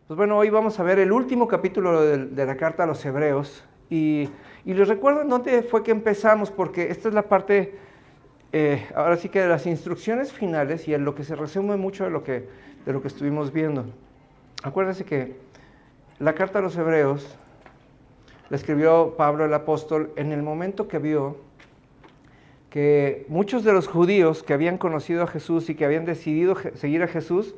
Pues bueno, hoy vamos a ver el último capítulo de la carta a los Hebreos y les recuerdo en dónde fue que empezamos, porque esta es la parte, ahora sí que de las instrucciones finales y en lo que se resume mucho de lo que estuvimos viendo. Acuérdense que la carta a los Hebreos la escribió Pablo el apóstol en el momento que vio que muchos de los judíos que habían conocido a Jesús y que habían decidido seguir a Jesús,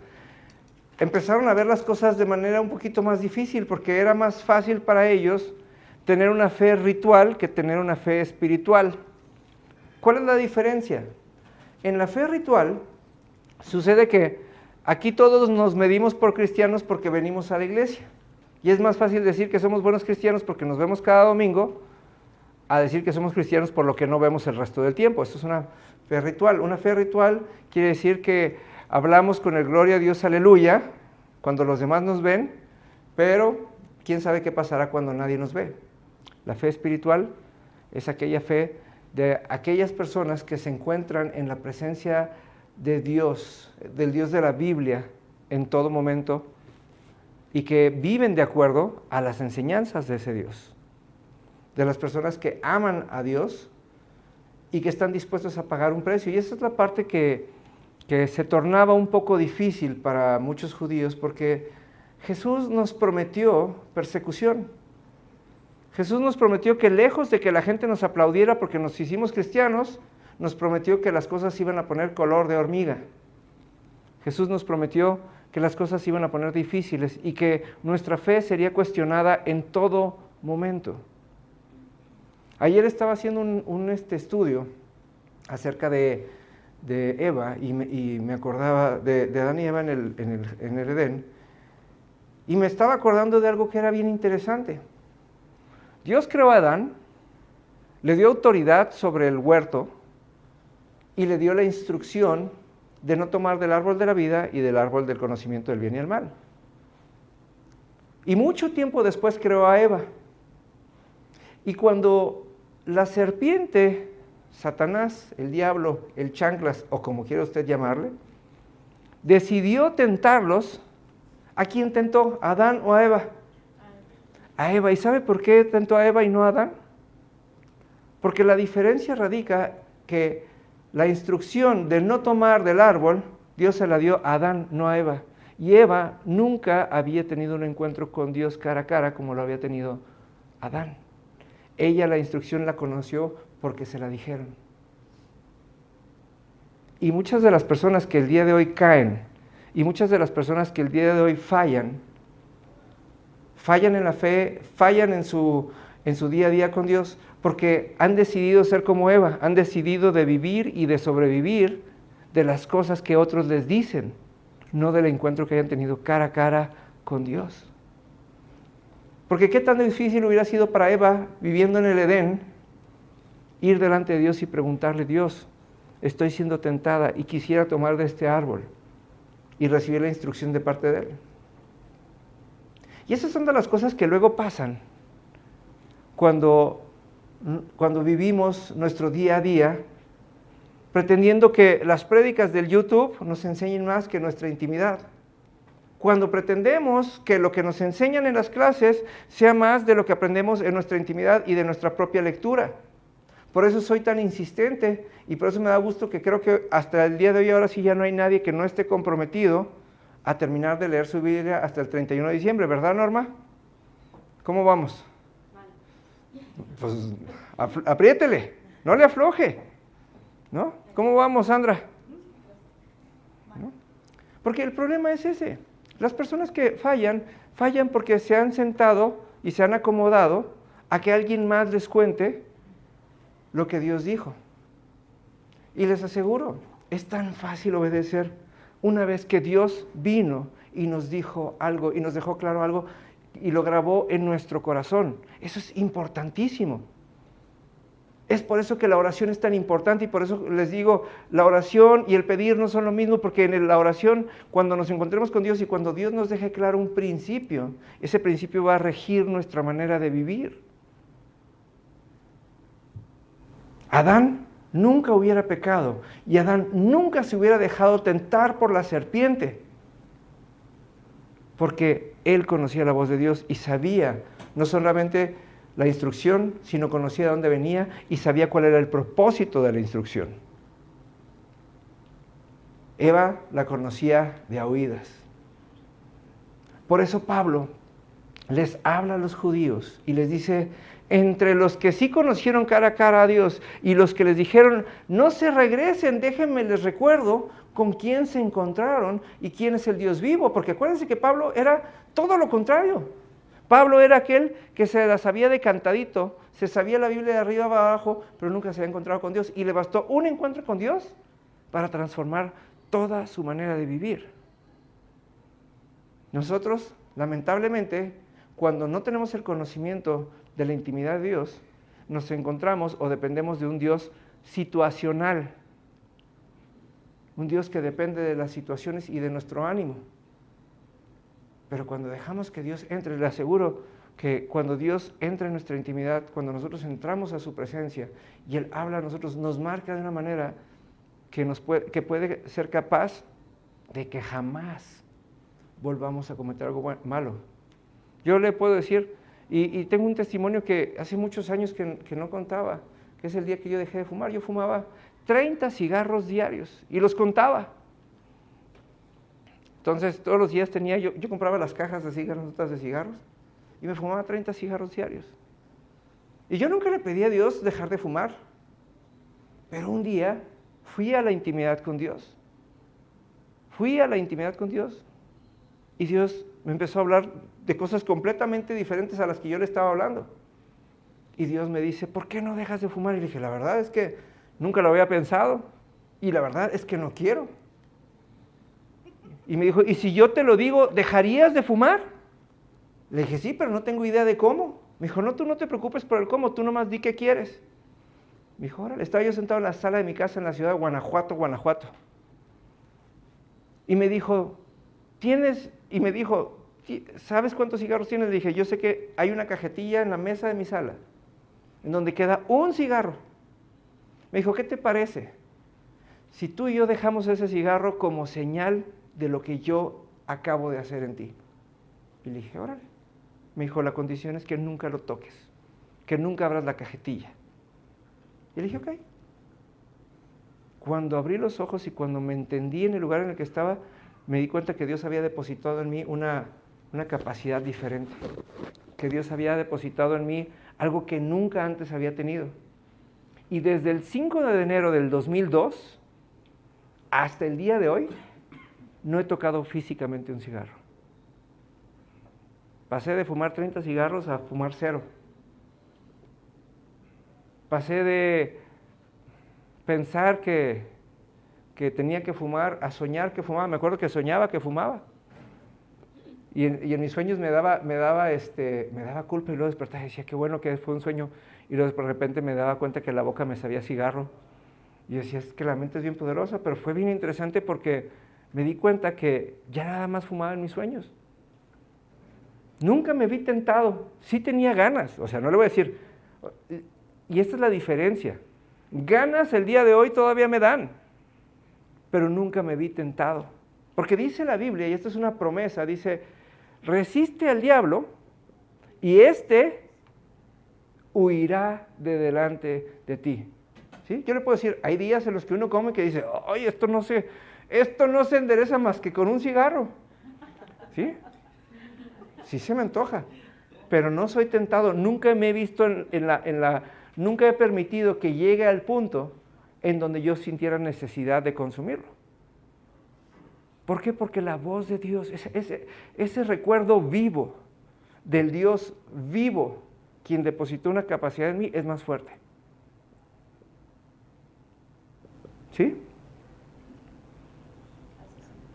empezaron a ver las cosas de manera un poquito más difícil, porque era más fácil para ellos tener una fe ritual que tener una fe espiritual. ¿Cuál es la diferencia? En la fe ritual sucede que aquí todos nos medimos por cristianos porque venimos a la iglesia. Y es más fácil decir que somos buenos cristianos porque nos vemos cada domingo, a decir que somos cristianos por lo que no vemos el resto del tiempo. Esto es una fe ritual. Una fe ritual quiere decir que hablamos con el gloria a Dios, aleluya, cuando los demás nos ven, pero quién sabe qué pasará cuando nadie nos ve. La fe espiritual es aquella fe de aquellas personas que se encuentran en la presencia de Dios, del Dios de la Biblia, en todo momento, y que viven de acuerdo a las enseñanzas de ese Dios. De las personas que aman a Dios y que están dispuestos a pagar un precio. Y esa es la parte que se tornaba un poco difícil para muchos judíos, porque Jesús nos prometió persecución. Jesús nos prometió que lejos de que la gente nos aplaudiera porque nos hicimos cristianos, nos prometió que las cosas iban a poner color de hormiga. Jesús nos prometió que las cosas iban a poner difíciles y que nuestra fe sería cuestionada en todo momento. Ayer estaba haciendo un estudio acerca de Eva y me acordaba de Adán y Eva en el Edén, y me estaba acordando de algo que era bien interesante. Dios creó a Adán, le dio autoridad sobre el huerto y le dio la instrucción de no tomar del árbol de la vida y del árbol del conocimiento del bien y el mal. Y mucho tiempo después creó a Eva. Y cuando la serpiente, Satanás, el diablo, el chanclas, o como quiera usted llamarle, decidió tentarlos, ¿a quién tentó? ¿A Adán o a Eva? A Eva. ¿Y sabe por qué tentó a Eva y no a Adán? Porque la diferencia radica que la instrucción de no tomar del árbol, Dios se la dio a Adán, no a Eva. Y Eva nunca había tenido un encuentro con Dios cara a cara como lo había tenido Adán. Ella la instrucción la conoció porque se la dijeron. Y muchas de las personas que el día de hoy caen, y muchas de las personas que el día de hoy fallan en la fe, fallan en su día a día con Dios, porque han decidido ser como Eva, han decidido de vivir y de sobrevivir de las cosas que otros les dicen, no del encuentro que hayan tenido cara a cara con Dios. Porque qué tan difícil hubiera sido para Eva, viviendo en el Edén, ir delante de Dios y preguntarle: Dios, estoy siendo tentada y quisiera tomar de este árbol, y recibir la instrucción de parte de Él. Y esas son de las cosas que luego pasan cuando vivimos nuestro día a día, pretendiendo que las prédicas del YouTube nos enseñen más que nuestra intimidad. Cuando pretendemos que lo que nos enseñan en las clases sea más de lo que aprendemos en nuestra intimidad y de nuestra propia lectura. Por eso soy tan insistente y por eso me da gusto que creo que hasta el día de hoy ahora sí ya no hay nadie que no esté comprometido a terminar de leer su Biblia hasta el 31 de diciembre, ¿verdad, Norma? ¿Cómo vamos? Pues apriétele, no le afloje, ¿no? ¿Cómo vamos, Sandra? ¿No? Porque el problema es ese. Las personas que fallan porque se han sentado y se han acomodado a que alguien más les cuente lo que Dios dijo. Y les aseguro, es tan fácil obedecer una vez que Dios vino y nos dijo algo y nos dejó claro algo y lo grabó en nuestro corazón. Eso es importantísimo. Es por eso que la oración es tan importante y por eso les digo, la oración y el pedir no son lo mismo, porque en la oración, cuando nos encontremos con Dios y cuando Dios nos deje claro un principio, ese principio va a regir nuestra manera de vivir. Adán nunca hubiera pecado y Adán nunca se hubiera dejado tentar por la serpiente. porque él conocía la voz de Dios y sabía no solamente la instrucción, sino conocía de dónde venía y sabía cuál era el propósito de la instrucción. Eva la conocía de a oídas. Por eso Pablo les habla a los judíos y les dice, entre los que sí conocieron cara a cara a Dios y los que les dijeron, no se regresen, déjenme les recuerdo con quién se encontraron y quién es el Dios vivo, porque acuérdense que Pablo era todo lo contrario. Pablo era aquel que se la sabía de cantadito, se sabía la Biblia de arriba abajo, pero nunca se había encontrado con Dios y le bastó un encuentro con Dios para transformar toda su manera de vivir. Nosotros, lamentablemente, cuando no tenemos el conocimiento de la intimidad de Dios, nos encontramos o dependemos de un Dios situacional, un Dios que depende de las situaciones y de nuestro ánimo. Pero cuando dejamos que Dios entre, le aseguro que cuando Dios entra en nuestra intimidad, cuando nosotros entramos a su presencia y Él habla a nosotros, nos marca de una manera que puede ser capaz de que jamás volvamos a cometer algo malo. Yo le puedo decir, y tengo un testimonio que hace muchos años que no contaba, que es el día que yo dejé de fumar. Yo fumaba 30 cigarros diarios y los contaba. Entonces todos los días yo compraba las cajas de cigarros y me fumaba 30 cigarros diarios. Y yo nunca le pedí a Dios dejar de fumar, pero un día fui a la intimidad con Dios. Y Dios me empezó a hablar de cosas completamente diferentes a las que yo le estaba hablando. Y Dios me dice, ¿por qué no dejas de fumar? Y le dije, la verdad es que nunca lo había pensado y la verdad es que no quiero. Y me dijo, ¿y si yo te lo digo, dejarías de fumar? Le dije, sí, pero no tengo idea de cómo. Me dijo, no, tú no te preocupes por el cómo, tú nomás di qué quieres. Me dijo, órale, estaba yo sentado en la sala de mi casa en la ciudad de Guanajuato. Y me dijo, ¿sabes cuántos cigarros tienes? Le dije, yo sé que hay una cajetilla en la mesa de mi sala, en donde queda un cigarro. Me dijo, ¿qué te parece si tú y yo dejamos ese cigarro como señal de lo que yo acabo de hacer en ti? Y le dije, órale. Me dijo, la condición es que nunca lo toques, que nunca abras la cajetilla. Y le dije, ok. Cuando abrí los ojos y cuando me entendí en el lugar en el que estaba, me di cuenta que Dios había depositado en mí una capacidad diferente, que Dios había depositado en mí algo que nunca antes había tenido. Y desde el 5 de enero del 2002 hasta el día de hoy, no he tocado físicamente un cigarro. Pasé de fumar 30 cigarros a fumar 0. Pasé de pensar que tenía que fumar a soñar que fumaba. Me acuerdo que soñaba que fumaba. Y en mis sueños me daba culpa y luego despertaba y decía, qué bueno que fue un sueño. Y luego de repente me daba cuenta que la boca me sabía cigarro. Y decía, es que la mente es bien poderosa, pero fue bien interesante porque me di cuenta que ya nada más fumaba en mis sueños. Nunca me vi tentado, sí tenía ganas, o sea, no le voy a decir, y esta es la diferencia, ganas el día de hoy todavía me dan, pero nunca me vi tentado, porque dice la Biblia, y esta es una promesa, dice, resiste al diablo y éste huirá de delante de ti. ¿Sí? Yo le puedo decir, hay días en los que uno come que dice, oye, esto no se endereza más que con un cigarro. ¿Sí? Sí se me antoja, pero no soy tentado, nunca me he visto nunca he permitido que llegue al punto en donde yo sintiera necesidad de consumirlo. ¿Por qué? Porque la voz de Dios, ese recuerdo vivo del Dios vivo, quien depositó una capacidad en mí, es más fuerte. ¿Sí?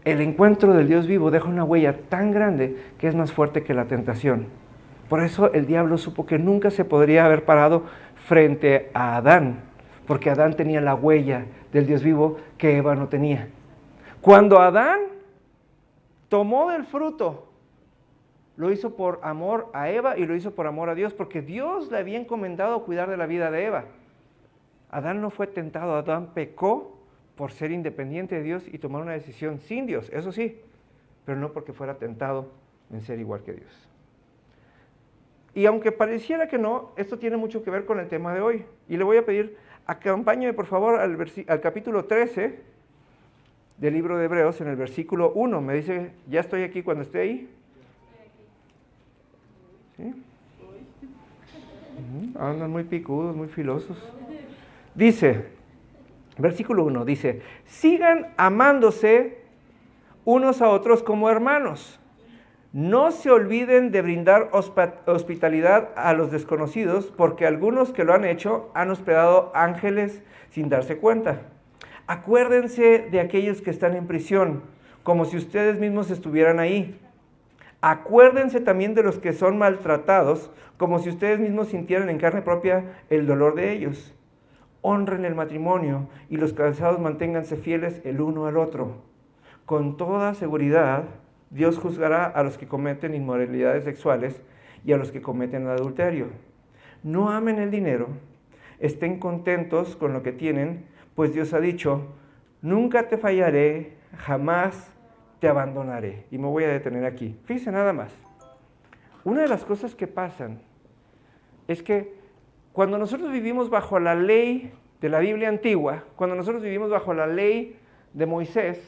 El encuentro del Dios vivo deja una huella tan grande que es más fuerte que la tentación. Por eso el diablo supo que nunca se podría haber parado frente a Adán, porque Adán tenía la huella del Dios vivo que Eva no tenía. Cuando Adán tomó del fruto, lo hizo por amor a Eva y lo hizo por amor a Dios, porque Dios le había encomendado cuidar de la vida de Eva. Adán no fue tentado, Adán pecó por ser independiente de Dios y tomar una decisión sin Dios, eso sí, pero no porque fuera tentado en ser igual que Dios. Y aunque pareciera que no, esto tiene mucho que ver con el tema de hoy. Y le voy a pedir, acompáñeme por favor al capítulo 13 del libro de Hebreos, en el versículo 1. Me dice, ¿ya estoy aquí cuando esté ahí? ¿Sí? Andan muy picudos, muy filosos. Dice, versículo 1, dice, sigan amándose unos a otros como hermanos. No se olviden de brindar hospitalidad a los desconocidos, porque algunos que lo han hecho han hospedado ángeles sin darse cuenta. Acuérdense de aquellos que están en prisión, como si ustedes mismos estuvieran ahí. Acuérdense también de los que son maltratados, como si ustedes mismos sintieran en carne propia el dolor de ellos. Honren el matrimonio y los casados manténganse fieles el uno al otro. Con toda seguridad, Dios juzgará a los que cometen inmoralidades sexuales y a los que cometen adulterio. No amen el dinero, estén contentos con lo que tienen, pues Dios ha dicho, nunca te fallaré, jamás te abandonaré. Y me voy a detener aquí. Fíjense nada más. Una de las cosas que pasan es que cuando nosotros vivimos bajo la ley de la Biblia antigua, cuando nosotros vivimos bajo la ley de Moisés,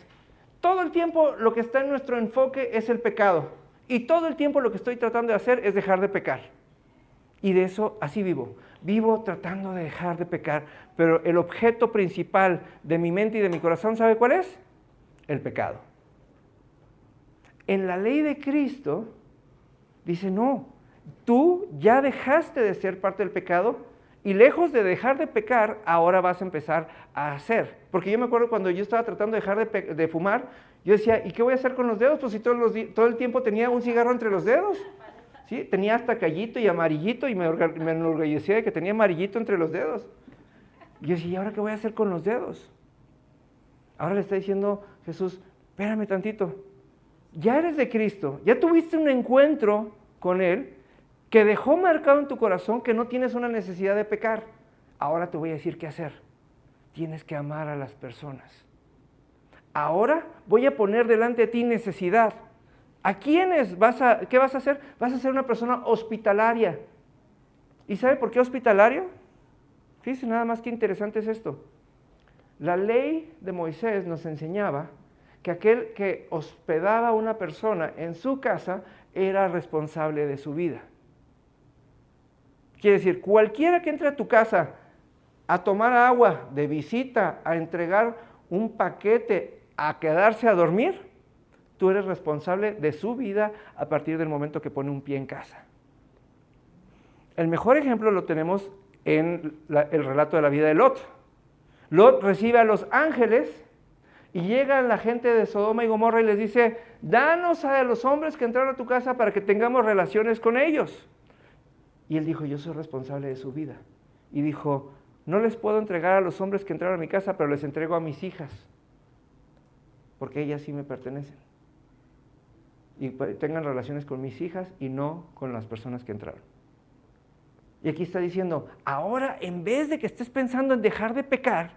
todo el tiempo lo que está en nuestro enfoque es el pecado. Y todo el tiempo lo que estoy tratando de hacer es dejar de pecar. Y de eso así vivo. Vivo tratando de dejar de pecar. Pero el objeto principal de mi mente y de mi corazón, ¿sabe cuál es? El pecado. En la ley de Cristo, dice, no, tú ya dejaste de ser parte del pecado y lejos de dejar de pecar, ahora vas a empezar a hacer. Porque yo me acuerdo cuando yo estaba tratando de dejar de fumar, yo decía, ¿y qué voy a hacer con los dedos? Pues si todo el tiempo tenía un cigarro entre los dedos. ¿Sí? Tenía hasta callito y amarillito y me enorgullecía de que tenía amarillito entre los dedos. Y yo decía, ¿y ahora qué voy a hacer con los dedos? Ahora le está diciendo Jesús, espérame tantito. Ya eres de Cristo, ya tuviste un encuentro con Él que dejó marcado en tu corazón que no tienes una necesidad de pecar. Ahora te voy a decir qué hacer. Tienes que amar a las personas. Ahora voy a poner delante de ti necesidad. ¿A quiénes qué vas a hacer? Vas a ser una persona hospitalaria. ¿Y sabe por qué hospitalario? Fíjense nada más qué interesante es esto. La ley de Moisés nos enseñaba que aquel que hospedaba a una persona en su casa era responsable de su vida. Quiere decir, cualquiera que entre a tu casa a tomar agua, de visita, a entregar un paquete, a quedarse a dormir, tú eres responsable de su vida a partir del momento que pone un pie en casa. El mejor ejemplo lo tenemos en el relato de la vida de Lot. Lot recibe a los ángeles y llega la gente de Sodoma y Gomorra y les dice, danos a los hombres que entraron a tu casa para que tengamos relaciones con ellos. Y él dijo, yo soy responsable de su vida. Y dijo, no les puedo entregar a los hombres que entraron a mi casa, pero les entrego a mis hijas, porque ellas sí me pertenecen. Y tengan relaciones con mis hijas y no con las personas que entraron. Y aquí está diciendo, ahora en vez de que estés pensando en dejar de pecar,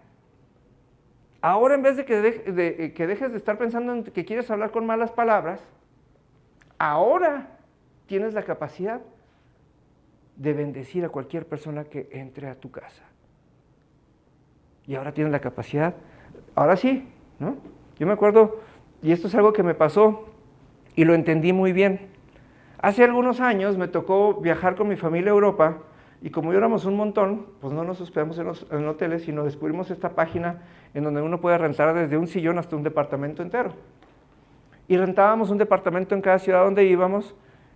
ahora en vez de que dejes de estar pensando en que quieres hablar con malas palabras, ahora tienes la capacidad de bendecir a cualquier persona que entre a tu casa. Y ahora tienes la capacidad, ahora sí, ¿no? Yo me acuerdo, y esto es algo que me pasó y lo entendí muy bien. Hace algunos años me tocó viajar con mi familia a Europa y como éramos un montón, pues no nos hospedamos en hoteles, sino descubrimos esta página en donde uno puede rentar desde un sillón hasta un departamento entero. Y rentábamos un departamento en cada ciudad donde íbamos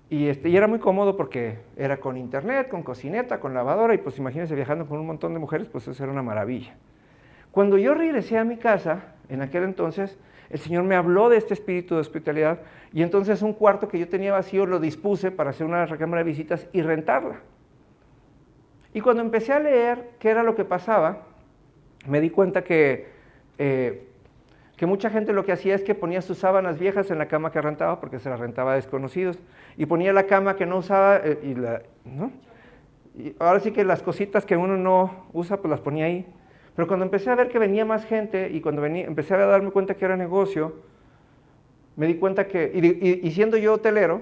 y era muy cómodo porque era con internet, con cocineta, con lavadora y pues imagínense viajando con un montón de mujeres, pues eso era una maravilla. Cuando yo regresé a mi casa, en aquel entonces, el Señor me habló de este espíritu de hospitalidad y entonces un cuarto que yo tenía vacío lo dispuse para hacer una recámara de visitas y rentarla. Y cuando empecé a leer qué era lo que pasaba, me di cuenta que mucha gente lo que hacía es que ponía sus sábanas viejas en la cama que rentaba, porque se las rentaba a desconocidos, y ponía la cama que no usaba, ¿no? Y ahora sí que las cositas que uno no usa, pues las ponía ahí. Pero cuando empecé a ver que venía más gente, y cuando empecé a darme cuenta que era negocio, me di cuenta que, y siendo yo hotelero,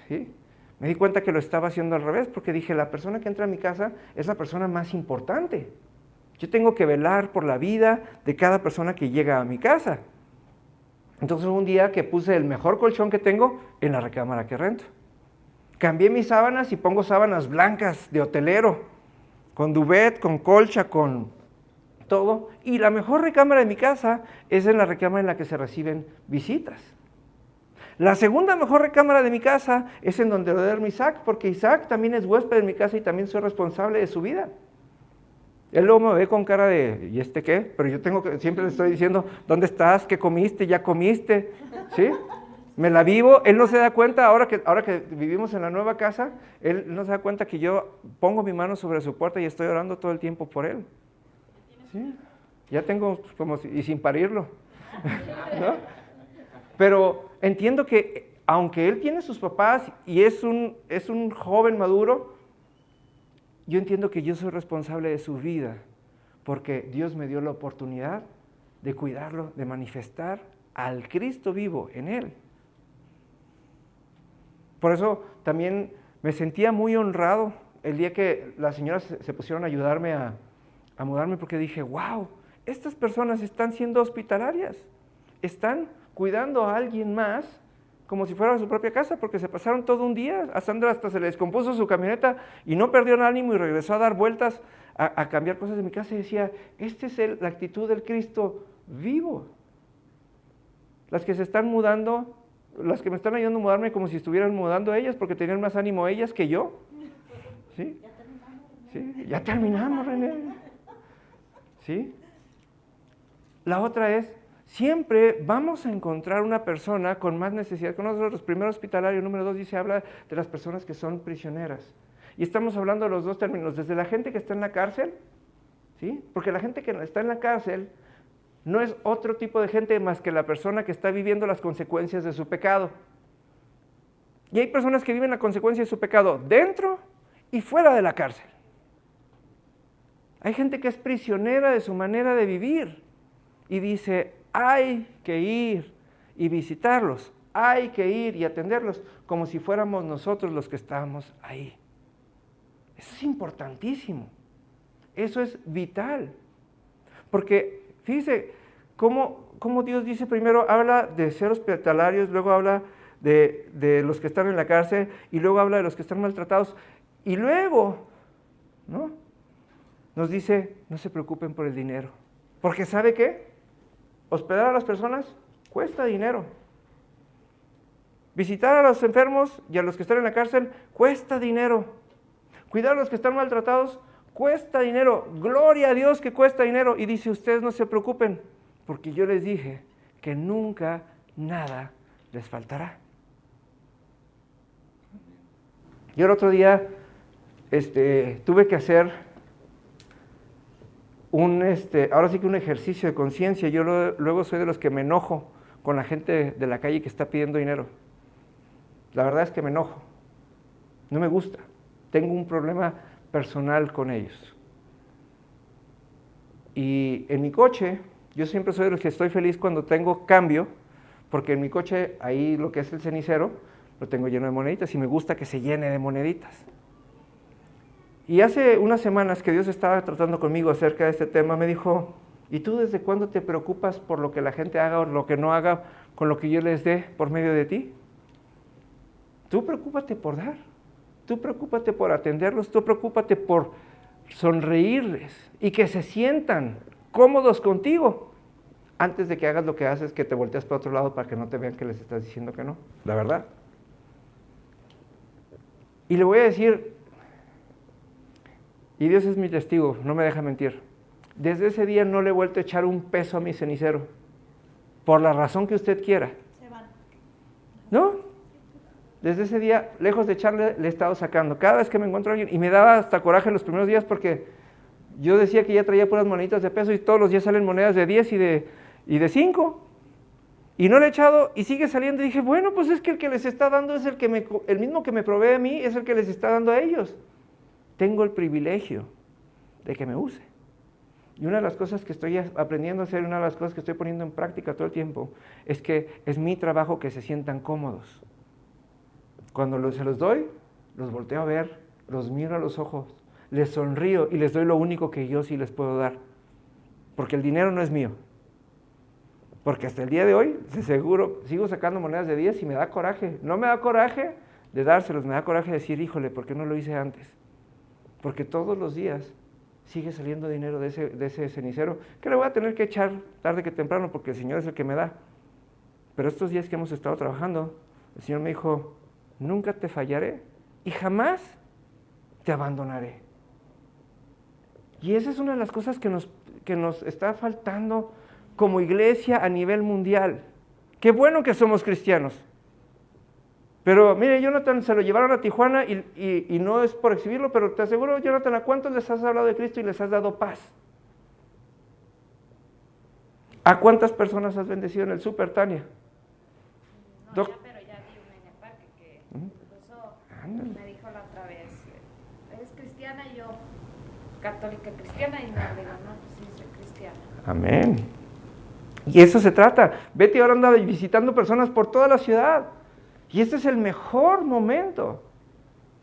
¿sí? Me di cuenta que lo estaba haciendo al revés, porque dije, la persona que entra a mi casa es la persona más importante. Yo tengo que velar por la vida de cada persona que llega a mi casa. Entonces un día que puse el mejor colchón que tengo en la recámara que rento. Cambié mis sábanas y pongo sábanas blancas de hotelero, con duvet, con colcha, con todo. Y la mejor recámara de mi casa es en la recámara en la que se reciben visitas. La segunda mejor recámara de mi casa es en donde duerme Isaac, porque Isaac también es huésped en mi casa y también soy responsable de su vida. Él luego me ve con cara de, ¿y este qué? Pero yo siempre le estoy diciendo, ¿dónde estás? ¿Qué comiste? ¿Ya comiste? ¿Sí? Me la vivo. Él no se da cuenta, ahora que vivimos en la nueva casa, él no se da cuenta que yo pongo mi mano sobre su puerta y estoy orando todo el tiempo por él. ¿Sí? Ya tengo y sin parirlo. ¿No? Pero entiendo que aunque él tiene sus papás y es un joven maduro, yo entiendo que yo soy responsable de su vida, porque Dios me dio la oportunidad de cuidarlo, de manifestar al Cristo vivo en él. Por eso también me sentía muy honrado el día que las señoras se pusieron a ayudarme a mudarme, porque dije, wow, estas personas están siendo hospitalarias, están cuidando a alguien más como si fuera su propia casa, porque se pasaron todo un día. A Sandra hasta se le descompuso su camioneta y no perdió el ánimo y regresó a dar vueltas a cambiar cosas de mi casa y decía, esta es la actitud del Cristo vivo. Las que se están mudando, las que me están ayudando a mudarme como si estuvieran mudando ellas, porque tenían más ánimo ellas que yo. ¿Sí? ¿Sí? Ya terminamos, René. ¿Sí? La otra es, siempre vamos a encontrar una persona con más necesidad que nosotros. Primero hospitalario, número 2 dice, habla de las personas que son prisioneras. Y estamos hablando de los dos términos, desde la gente que está en la cárcel, ¿sí? Porque la gente que está en la cárcel no es otro tipo de gente más que la persona que está viviendo las consecuencias de su pecado. Y hay personas que viven la consecuencia de su pecado dentro y fuera de la cárcel. Hay gente que es prisionera de su manera de vivir y dice, hay que ir y visitarlos, hay que ir y atenderlos como si fuéramos nosotros los que estamos ahí. Eso es importantísimo, eso es vital, porque fíjese cómo Dios dice primero, habla de ser hospitalarios, luego habla de los que están en la cárcel y luego habla de los que están maltratados y luego, ¿no? Nos dice, no se preocupen por el dinero, porque ¿sabe qué? Hospedar a las personas cuesta dinero. Visitar a los enfermos y a los que están en la cárcel cuesta dinero. Cuidar a los que están maltratados cuesta dinero. Gloria a Dios que cuesta dinero. Y dice, ustedes no se preocupen, porque yo les dije que nunca nada les faltará. Yo el otro día tuve que hacer ahora sí que un ejercicio de conciencia. Yo luego soy de los que me enojo con la gente de la calle que está pidiendo dinero. La verdad es que me enojo. No me gusta. Tengo un problema personal con ellos. Y en mi coche, yo siempre soy de los que estoy feliz cuando tengo cambio, porque en mi coche, ahí lo que es el cenicero, lo tengo lleno de moneditas y me gusta que se llene de moneditas. Y hace unas semanas que Dios estaba tratando conmigo acerca de este tema, me dijo, ¿y tú desde cuándo te preocupas por lo que la gente haga o lo que no haga con lo que yo les dé por medio de ti? Tú preocúpate por dar, tú preocúpate por atenderlos, tú preocúpate por sonreírles y que se sientan cómodos contigo antes de que hagas lo que haces, que te volteas para otro lado para que no te vean que les estás diciendo que no, la verdad. Y le voy a decir, y Dios es mi testigo, no me deja mentir, desde ese día no le he vuelto a echar un peso a mi cenicero, por la razón que usted quiera. Se van. ¿No? Desde ese día, lejos de echarle, le he estado sacando. Cada vez que me encuentro a alguien, y me daba hasta coraje los primeros días porque yo decía que ya traía puras moneditas de peso y todos los días salen monedas de 10 y de 5. Y no le he echado y sigue saliendo. Y dije, bueno, pues es que el que les está dando es el mismo que me provee a mí, es el que les está dando a ellos. Tengo el privilegio de que me use. Y una de las cosas que estoy aprendiendo a hacer, una de las cosas que estoy poniendo en práctica todo el tiempo, es que es mi trabajo que se sientan cómodos Cuando se los doy, los volteo a ver, los miro a los ojos, les sonrío y les doy lo único que yo sí les puedo dar. Porque el dinero no es mío. Porque hasta el día de hoy, de seguro, sigo sacando monedas de 10 y me da coraje. No me da coraje de dárselos, me da coraje de decir, híjole, ¿por qué no lo hice antes? Porque todos los días sigue saliendo dinero de ese cenicero, que le voy a tener que echar tarde que temprano, porque el Señor es el que me da. Pero estos días que hemos estado trabajando, el Señor me dijo, nunca te fallaré y jamás te abandonaré. Y esa es una de las cosas que nos está faltando como iglesia a nivel mundial. Qué bueno que somos cristianos. Pero mire, Jonathan, se lo llevaron a Tijuana y no es por exhibirlo, pero te aseguro, Jonathan, ¿a cuántos les has hablado de Cristo y les has dado paz? ¿A cuántas personas has bendecido en el súper, Tania? No, pero ya vi una en el parque que incluso me dijo la otra vez, ¿eres cristiana? Y yo, católica cristiana, y me digo, no, pues sí, soy cristiana. Amén. Y eso se trata. Betty ahora anda visitando personas por toda la ciudad. Y este es el mejor momento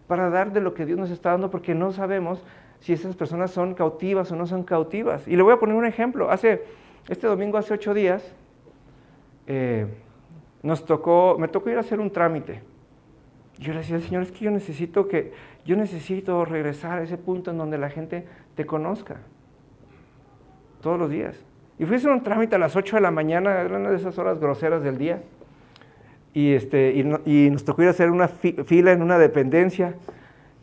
para dar de lo que Dios nos está dando, porque no sabemos si esas personas son cautivas o no son cautivas. Y le voy a poner un ejemplo. Este domingo, hace 8 días, me tocó ir a hacer un trámite. Yo le decía al Señor, es que yo necesito regresar a ese punto en donde la gente te conozca. Todos los días. Y fui a hacer un trámite a las 8 de la mañana, era una de esas horas groseras del día. Y nos tocó ir a hacer una fila en una dependencia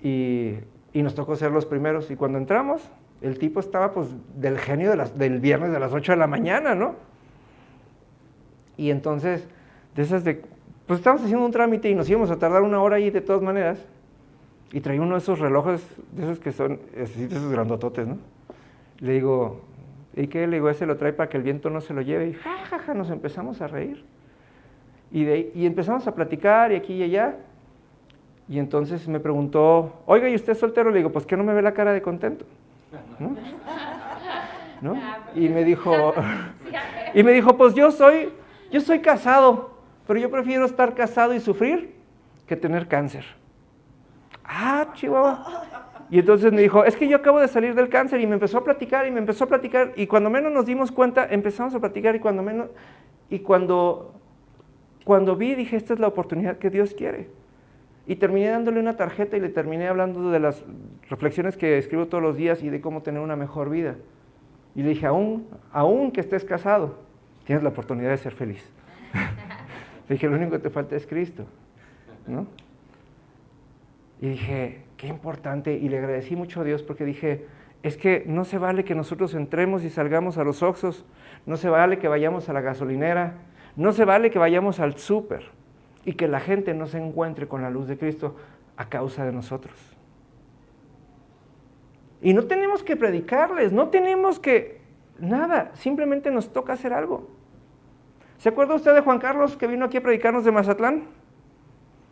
y nos tocó ser los primeros. Y cuando entramos, el tipo estaba pues del genio del viernes de las 8 de la mañana, ¿no? Y entonces, pues estábamos haciendo un trámite y nos íbamos a tardar 1 hora ahí de todas maneras. Y traía uno de esos relojes, de esos que son, de esos grandototes, ¿no? Le digo, ¿y qué? Le digo, ese lo trae para que el viento no se lo lleve. Y jajaja, nos empezamos a reír. Y empezamos a platicar y aquí y allá. Y entonces me preguntó, oiga, ¿y usted es soltero? Le digo, pues que no me ve la cara de contento, ¿no? ¿No? Y me dijo, pues yo soy casado, pero yo prefiero estar casado y sufrir que tener cáncer. Ah, Chihuahua. Y entonces me dijo, es que yo acabo de salir del cáncer, y me empezó a platicar, y cuando menos nos dimos cuenta, empezamos a platicar, cuando vi, dije, esta es la oportunidad que Dios quiere. Y terminé dándole una tarjeta y le terminé hablando de las reflexiones que escribo todos los días y de cómo tener una mejor vida. Y le dije, aún que estés casado, tienes la oportunidad de ser feliz. Le dije, lo único que te falta es Cristo, ¿no? Y dije, qué importante, y le agradecí mucho a Dios porque dije, es que no se vale que nosotros entremos y salgamos a los Oxxos, no se vale que vayamos a la gasolinera, no se vale que vayamos al súper y que la gente no se encuentre con la luz de Cristo a causa de nosotros. Y no tenemos que predicarles, no tenemos que nada, simplemente nos toca hacer algo. ¿Se acuerda usted de Juan Carlos que vino aquí a predicarnos de Mazatlán?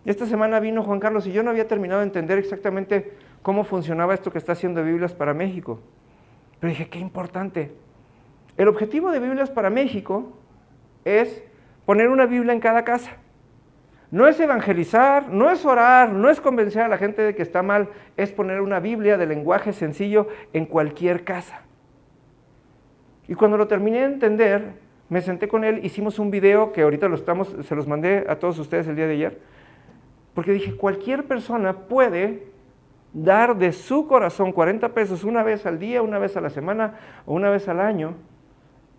Esta semana vino Juan Carlos y yo no había terminado de entender exactamente cómo funcionaba esto que está haciendo Biblias para México. Pero dije, qué importante. El objetivo de Biblias para México es poner una Biblia en cada casa. No es evangelizar, no es orar, no es convencer a la gente de que está mal, es poner una Biblia de lenguaje sencillo en cualquier casa. Y cuando lo terminé de entender, me senté con él, hicimos un video que ahorita se los mandé a todos ustedes el día de ayer, porque dije, cualquier persona puede dar de su corazón 40 pesos una vez al día, una vez a la semana o una vez al año,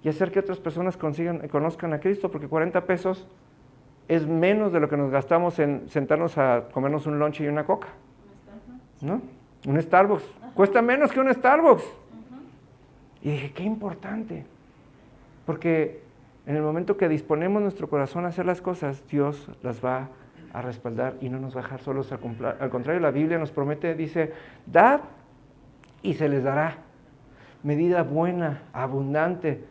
y hacer que otras personas conozcan a Cristo, porque 40 pesos es menos de lo que nos gastamos en sentarnos a comernos un lunch y una coca, ¿no? Un Starbucks. Cuesta menos que un Starbucks. Y dije, qué importante, porque en el momento que disponemos nuestro corazón a hacer las cosas, Dios las va a respaldar y no nos va a dejar solos. Al contrario, la Biblia nos promete, dice, dad y se les dará. Medida buena, abundante,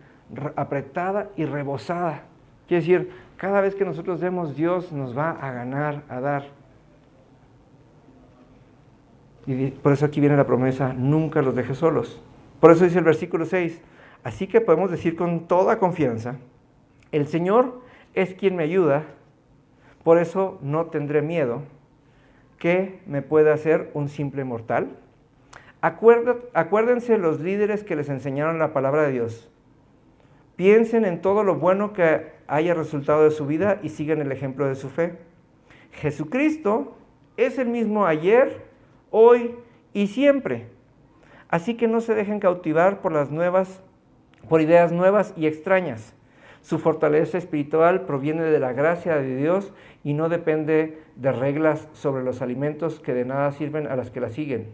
apretada y rebosada. Quiere decir, cada vez que nosotros demos, Dios nos va a ganar, a dar. Y por eso aquí viene la promesa, nunca los dejes solos. Por eso dice el versículo 6, así que podemos decir con toda confianza, el Señor es quien me ayuda, por eso no tendré miedo. ¿qué me puede hacer un simple mortal? Acuérdense los líderes que les enseñaron la palabra de Dios. Piensen en todo lo bueno que haya resultado de su vida y sigan el ejemplo de su fe. Jesucristo es el mismo ayer, hoy y siempre. Así que no se dejen cautivar por ideas nuevas y extrañas. Su fortaleza espiritual proviene de la gracia de Dios y no depende de reglas sobre los alimentos que de nada sirven a las que la siguen.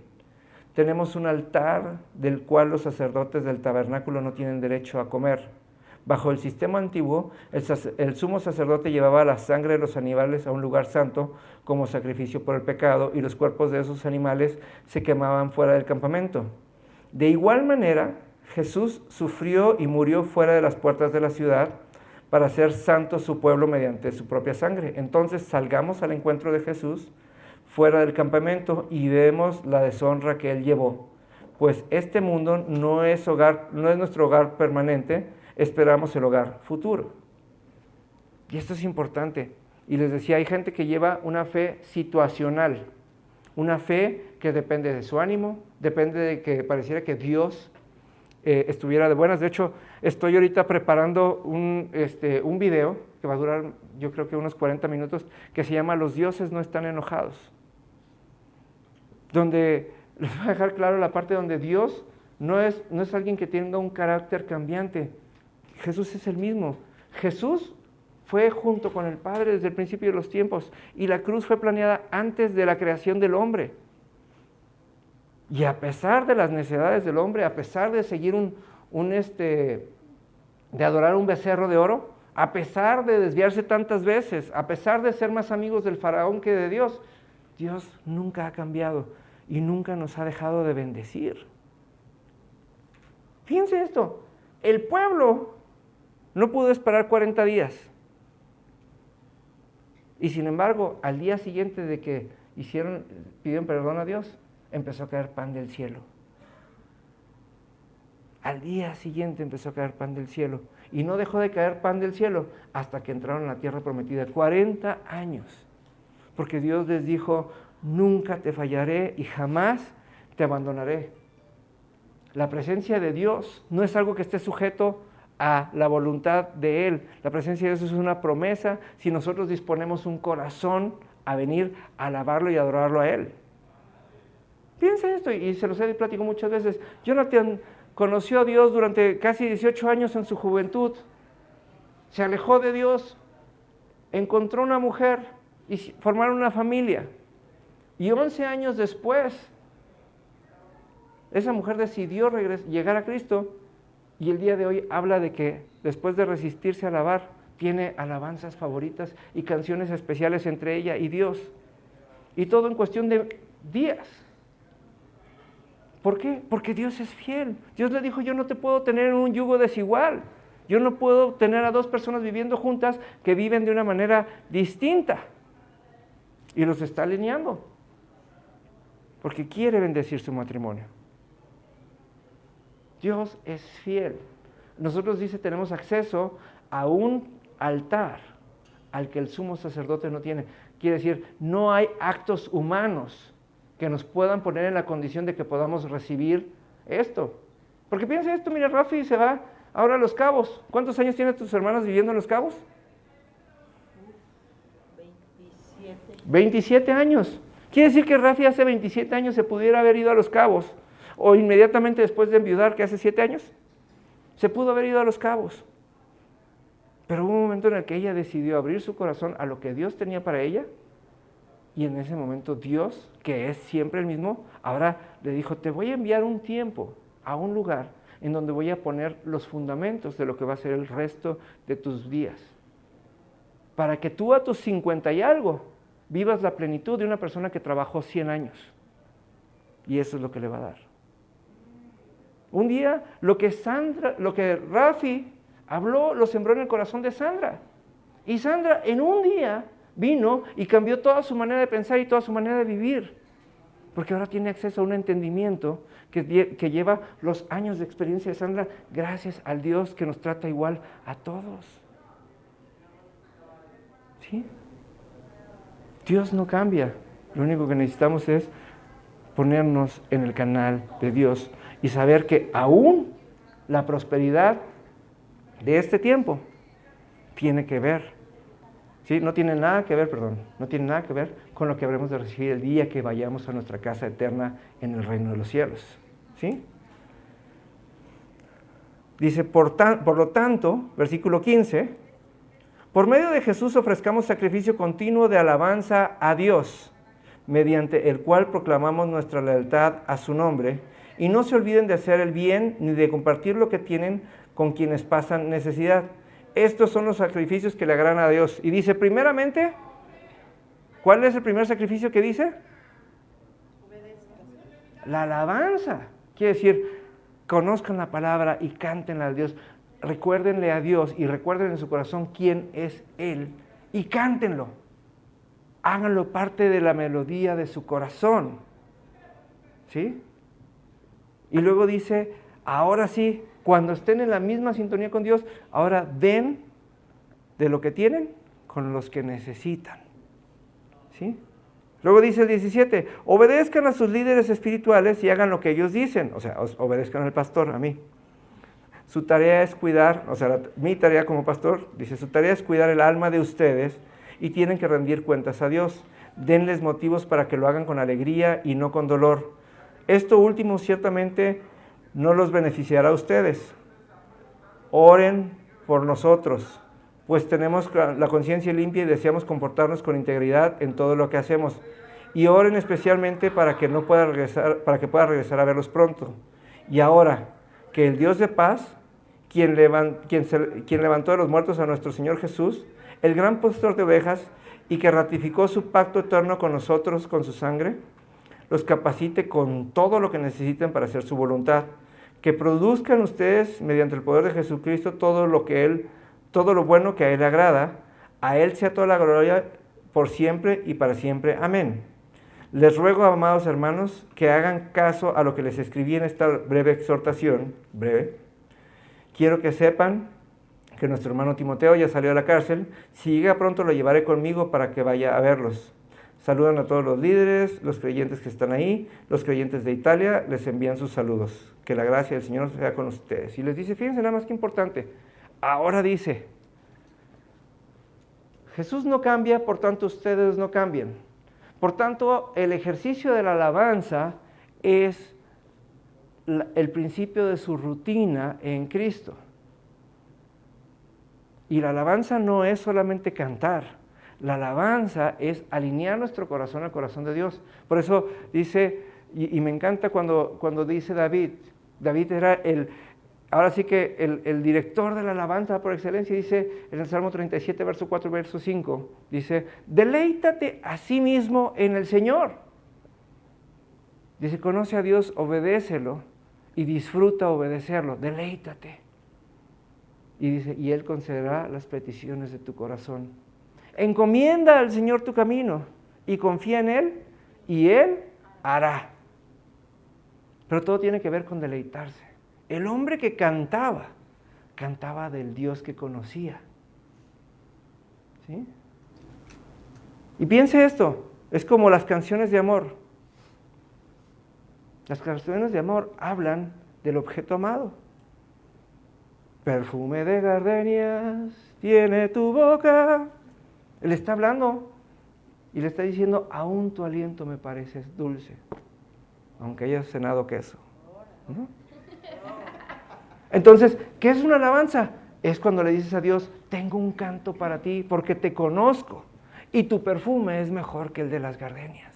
Tenemos un altar del cual los sacerdotes del tabernáculo no tienen derecho a comer. Bajo el sistema antiguo, el sumo sacerdote llevaba la sangre de los animales a un lugar santo como sacrificio por el pecado y los cuerpos de esos animales se quemaban fuera del campamento. De igual manera, Jesús sufrió y murió fuera de las puertas de la ciudad para hacer santo su pueblo mediante su propia sangre. Entonces salgamos al encuentro de Jesús fuera del campamento y vemos la deshonra que Él llevó. Pues este mundo no es nuestro hogar permanente, esperamos el hogar futuro. Y esto es importante. Y les decía, hay gente que lleva una fe situacional, una fe que depende de su ánimo, depende de que pareciera que Dios estuviera de buenas. De hecho, estoy ahorita preparando un video que va a durar, yo creo que unos 40 minutos, que se llama Los dioses no están enojados. Donde les voy a dejar claro la parte donde Dios no es alguien que tenga un carácter cambiante. Jesús es el mismo. Jesús fue junto con el Padre desde el principio de los tiempos y la cruz fue planeada antes de la creación del hombre. Y a pesar de las necesidades del hombre, a pesar de seguir de adorar un becerro de oro, a pesar de desviarse tantas veces, a pesar de ser más amigos del faraón que de Dios, Dios nunca ha cambiado y nunca nos ha dejado de bendecir. Fíjense esto, el pueblo no pudo esperar 40 días. Y sin embargo, al día siguiente de que pidieron perdón a Dios, empezó a caer pan del cielo. Al día siguiente empezó a caer pan del cielo. Y no dejó de caer pan del cielo hasta que entraron a la tierra prometida. 40 años. Porque Dios les dijo, nunca te fallaré y jamás te abandonaré. La presencia de Dios no es algo que esté sujeto a la voluntad de Él. La presencia de Dios es una promesa si nosotros disponemos un corazón a venir a alabarlo y adorarlo a Él. Piensa esto, y se los he platicado muchas veces. Jonathan conoció a Dios durante casi 18 años en su juventud. Se alejó de Dios, encontró una mujer y formaron una familia. Y 11 años después, esa mujer decidió llegar a Cristo y el día de hoy habla de que después de resistirse a alabar, tiene alabanzas favoritas y canciones especiales entre ella y Dios. Y todo en cuestión de días. ¿Por qué? Porque Dios es fiel. Dios le dijo, yo no te puedo tener en un yugo desigual. Yo no puedo tener a dos personas viviendo juntas que viven de una manera distinta. Y los está alineando. Porque quiere bendecir su matrimonio. Dios es fiel. Nosotros, dice, tenemos acceso a un altar al que el sumo sacerdote no tiene. Quiere decir, no hay actos humanos que nos puedan poner en la condición de que podamos recibir esto. Porque piensa esto, mira, Rafi se va ahora a Los Cabos. ¿Cuántos años tienen tus hermanas viviendo en Los Cabos? 27. 27 años. Quiere decir que Rafi hace 27 años se pudiera haber ido a Los Cabos, o inmediatamente después de enviudar, que hace 7 años, se pudo haber ido a Los Cabos. Pero hubo un momento en el que ella decidió abrir su corazón a lo que Dios tenía para ella, y en ese momento Dios, que es siempre el mismo, ahora le dijo, te voy a enviar un tiempo a un lugar en donde voy a poner los fundamentos de lo que va a ser el resto de tus días. Para que tú a tus 50 y algo vivas la plenitud de una persona que trabajó 100 años. Y eso es lo que le va a dar. Un día, lo que Rafi habló, lo sembró en el corazón de Sandra. Y Sandra, en un día, vino y cambió toda su manera de pensar y toda su manera de vivir. Porque ahora tiene acceso a un entendimiento que lleva los años de experiencia de Sandra, gracias al Dios que nos trata igual a todos. ¿Sí? Dios no cambia. Lo único que necesitamos es ponernos en el canal de Dios y saber que aún la prosperidad de este tiempo tiene que ver, ¿sí? No tiene nada que ver con lo que habremos de recibir el día que vayamos a nuestra casa eterna en el reino de los cielos, ¿sí? Dice, por lo tanto, versículo 15, por medio de Jesús ofrezcamos sacrificio continuo de alabanza a Dios, mediante el cual proclamamos nuestra lealtad a su nombre, y no se olviden de hacer el bien ni de compartir lo que tienen con quienes pasan necesidad. Estos son los sacrificios que le agradan a Dios. Y dice, primeramente, ¿cuál es el primer sacrificio que dice? La alabanza. Quiere decir, conozcan la palabra y cántenla a Dios. Recuérdenle a Dios y recuerden en su corazón quién es Él y cántenlo. Háganlo parte de la melodía de su corazón. ¿Sí? Y luego dice, ahora sí, cuando estén en la misma sintonía con Dios, ahora den de lo que tienen con los que necesitan. ¿Sí? Luego dice el 17, obedezcan a sus líderes espirituales y hagan lo que ellos dicen. O sea, obedezcan al pastor, a mí. Su tarea es cuidar, o sea, mi tarea como pastor, dice, su tarea es cuidar el alma de ustedes y tienen que rendir cuentas a Dios. Denles motivos para que lo hagan con alegría y no con dolor. Esto último ciertamente no los beneficiará a ustedes. Oren por nosotros, pues tenemos la conciencia limpia y deseamos comportarnos con integridad en todo lo que hacemos. Y oren especialmente para que pueda regresar a verlos pronto. Y ahora, que el Dios de paz, quien levantó de los muertos a nuestro Señor Jesús, el gran pastor de ovejas, y que ratificó su pacto eterno con nosotros con su sangre, los capacite con todo lo que necesiten para hacer su voluntad. Que produzcan ustedes, mediante el poder de Jesucristo, todo lo bueno que a Él le agrada. A Él sea toda la gloria por siempre y para siempre. Amén. Les ruego, amados hermanos, que hagan caso a lo que les escribí en esta breve exhortación. Quiero que sepan que nuestro hermano Timoteo ya salió de la cárcel. Si llega pronto lo llevaré conmigo para que vaya a verlos. Saludan a todos los líderes, los creyentes que están ahí, los creyentes de Italia, les envían sus saludos. Que la gracia del Señor sea con ustedes. Y les dice, fíjense nada más que importante, ahora dice, Jesús no cambia, por tanto ustedes no cambian. Por tanto, el ejercicio de la alabanza es el principio de su rutina en Cristo. Y la alabanza no es solamente cantar. La alabanza es alinear nuestro corazón al corazón de Dios. Por eso dice, y me encanta cuando dice David era ahora sí que el director de la alabanza por excelencia, dice en el Salmo 37, verso 4, verso 5, dice, deleítate a sí mismo en el Señor. Dice, conoce a Dios, obedécelo y disfruta obedecerlo, deleítate. Y dice, y Él concederá las peticiones de tu corazón. Encomienda al Señor tu camino y confía en Él y Él hará. Pero todo tiene que ver con deleitarse. El hombre que cantaba del Dios que conocía. ¿Sí? Y piense esto, es como las canciones de amor. Las canciones de amor hablan del objeto amado. Perfume de gardenias tiene tu boca. Él está hablando y le está diciendo, aún tu aliento me parece dulce, aunque hayas cenado queso. ¿No? Entonces, ¿qué es una alabanza? Es cuando le dices a Dios, tengo un canto para ti porque te conozco y tu perfume es mejor que el de las gardenias.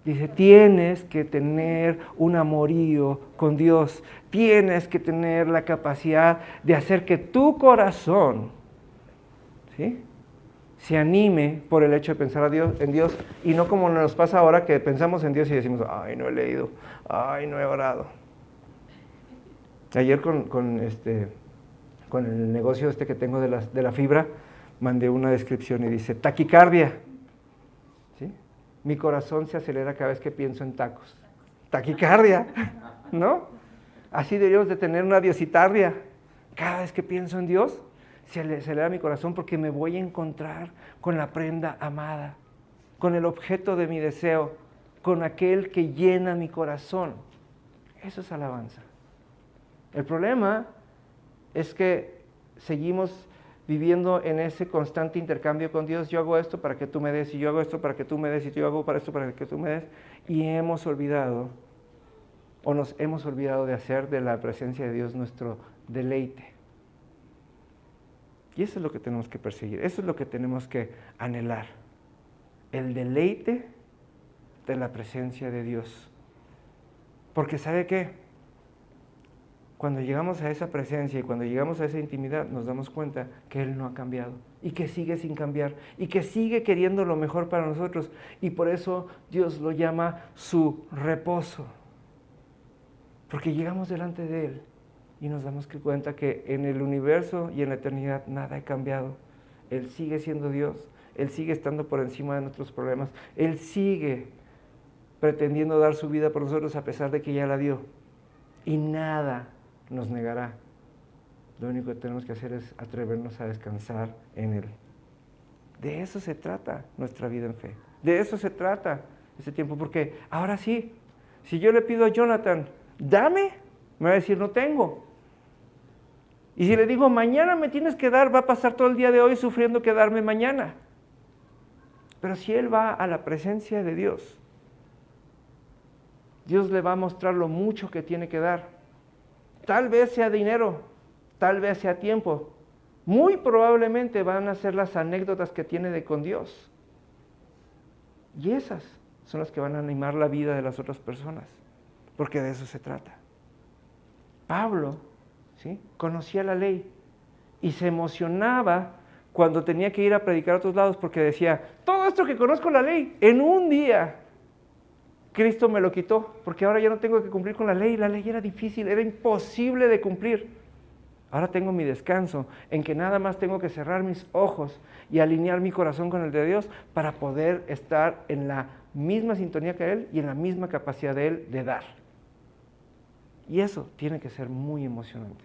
Dice, tienes que tener un amorío con Dios, tienes que tener la capacidad de hacer que tu corazón, ¿sí?, se anime por el hecho de pensar en Dios, y no como nos pasa ahora que pensamos en Dios y decimos, ay, no he leído, ay, no he orado. Ayer con el negocio que tengo de la fibra, mandé una descripción y dice, taquicardia. ¿Sí? Mi corazón se acelera cada vez que pienso en tacos. Taquicardia, ¿no? Así deberíamos de tener una diositardia. Cada vez que pienso en Dios, se acelera mi corazón porque me voy a encontrar con la prenda amada. con el objeto de mi deseo, con aquel que llena mi corazón. Eso es alabanza. El problema es que seguimos viviendo en ese constante intercambio con Dios. Yo hago esto para que tú me des, y yo hago esto para que tú me des, y yo hago para esto para que tú me des. Y hemos olvidado, o nos hemos olvidado de hacer de la presencia de Dios nuestro deleite. Y eso es lo que tenemos que perseguir, eso es lo que tenemos que anhelar. El deleite de la presencia de Dios. Porque ¿sabe qué? Cuando llegamos a esa presencia y cuando llegamos a esa intimidad, nos damos cuenta que Él no ha cambiado y que sigue sin cambiar y que sigue queriendo lo mejor para nosotros. Y por eso Dios lo llama su reposo. Porque llegamos delante de Él y nos damos cuenta que en el universo y en la eternidad nada ha cambiado. Él sigue siendo Dios, Él sigue estando por encima de nuestros problemas, Él sigue pretendiendo dar su vida por nosotros a pesar de que ya la dio. Y nada nos negará. Lo único que tenemos que hacer es atrevernos a descansar en Él. De eso se trata nuestra vida en fe. De eso se trata este tiempo. Porque ahora sí, si yo le pido a Jonathan, dame, me va a decir, no tengo. Y si le digo, mañana me tienes que dar, va a pasar todo el día de hoy sufriendo que darme mañana. Pero si él va a la presencia de Dios, Dios le va a mostrar lo mucho que tiene que dar. Tal vez sea dinero, tal vez sea tiempo. Muy probablemente van a ser las anécdotas que tiene con Dios. Y esas son las que van a animar la vida de las otras personas, porque de eso se trata. Pablo, ¿sí?, conocía la ley y se emocionaba cuando tenía que ir a predicar a otros lados porque decía, todo esto que conozco la ley, en un día Cristo me lo quitó, porque ahora ya no tengo que cumplir con la ley era difícil, era imposible de cumplir. Ahora tengo mi descanso, en que nada más tengo que cerrar mis ojos y alinear mi corazón con el de Dios para poder estar en la misma sintonía que Él y en la misma capacidad de Él de dar. Y eso tiene que ser muy emocionante.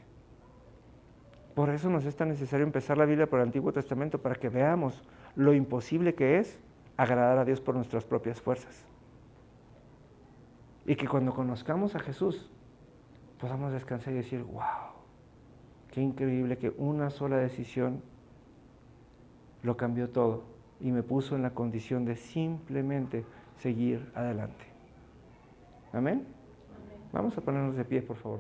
Por eso nos es tan necesario empezar la Biblia por el Antiguo Testamento, para que veamos lo imposible que es agradar a Dios por nuestras propias fuerzas. Y que cuando conozcamos a Jesús, podamos descansar y decir, wow, qué increíble que una sola decisión lo cambió todo y me puso en la condición de simplemente seguir adelante. ¿Amén? Vamos a ponernos de pie, por favor.